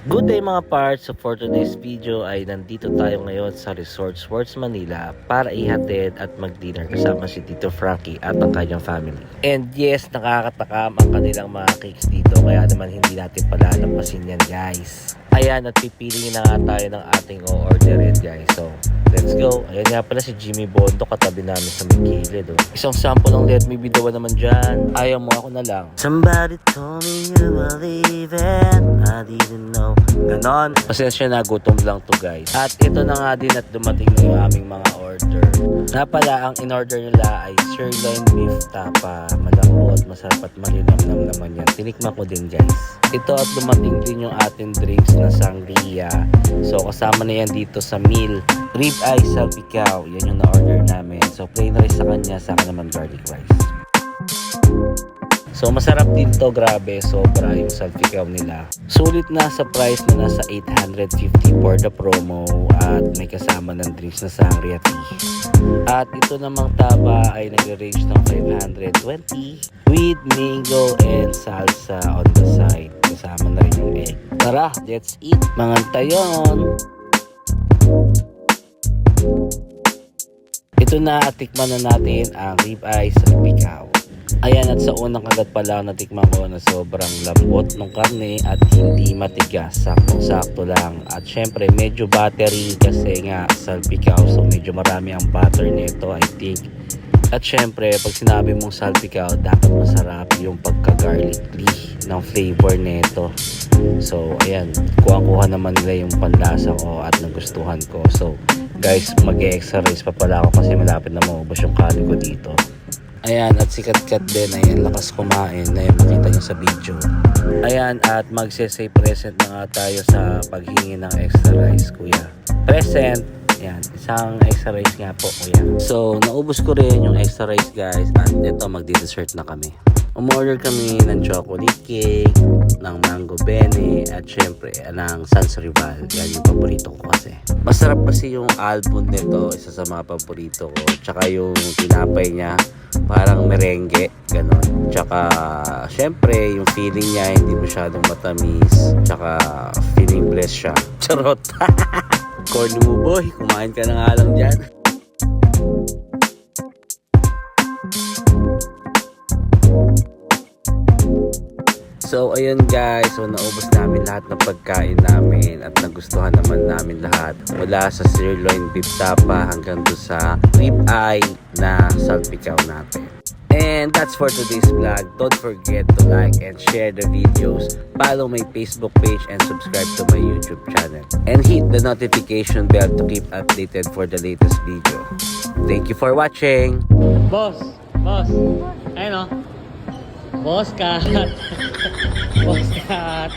Good day mga parts. So for today's video ay nandito tayo ngayon sa Resort Worlds Manila para ihatid at mag-dinner kasama si Tito Frankie at ang kanyang family. And yes, nakakatakam ang kanilang mga cakes dito kaya naman hindi natin palalampasin yan guys. Ayan, at pipili na nga tayo ng ating o-orderin guys. So let's go. Ayan nga pala si Jimmy Bondo katabi namin sa may gilid. Isang sample ng Let Me Be The One naman dyan. Ayaw mo ako na lang. Somebody told me you believe it. I didn't know. Ganon. Pasensya na, gutom lang to guys. At ito na nga din at dumating na yung aming mga order. Nga pala, ang in-order nila ay sirloin beef tapa. Malambot, masarap at malinamnam naman yan. Tinikma ko din guys. Ito at dumating din yung ating drinks na sangria. So kasama na yan dito sa meal. Rib eye salpicao. Yan yung na-order namin. So plain rice sa kanya, sa akin naman garlic rice. So masarap din to, grabe, sobra yung salpicao nila. Sulit na sa price na nasa 850 for the promo at may kasama ng drinks na sangria tea. At ito namang taba ay nag-range ng 520 with mango and salsa on the side. Kasama na rin yung egg. Tara, let's eat mga tayon! Ito na at tikman na natin ang rib eye salpicao. Ayan, at sa unang kagat pa lang natikman ko na sobrang lambot ng karne at hindi matigas, saktong-sakto lang. At syempre medyo buttery kasi nga salpicao, so medyo marami ang butter nito I think. At syempre pag sinabi mong salpicao, dapat masarap yung pagka-garlicky ng flavor nito. So ayan, kuha naman nila yung panlasa ko at nagustuhan ko. So guys, mag-extra rice pa pala ako kasi malapit na maubos yung kanin ko dito. Ayan, at si Kat din, ayan, lakas kumain. Ayan, makita nyo sa video. Ayan, at magse-say present na nga tayo sa paghingi ng extra rice, kuya. Present! Ayan, isang extra rice nga po, kuya. So, naubos ko rin yung extra rice, guys. At ito, magdi-dessert na kami. Umorder kami ng chocolate cake, ng mango bene, at syempre, ng Sans Rival. Yan yung paborito ko kasi. Masarap kasi yung album nito, isa sa mga paborito ko. Tsaka yung tinapay niya, parang merengue, gano'n. Tsaka, syempre, yung feeling niya, hindi masyadong matamis. Tsaka, feeling blessed siya. Charot! Corny mo boy, kumain ka na nga lang dyan. So ayun guys, so naubos namin lahat ng pagkain namin at nagustuhan naman namin lahat. Mula sa sirloin beef tapa hanggang doon sa rib eye na salpicao natin. And that's for today's vlog. Don't forget to like and share the videos. Follow my Facebook page and subscribe to my YouTube channel. And hit the notification bell to keep updated for the latest video. Thank you for watching. Boss! Ayun o. Boss cat! Boss cat!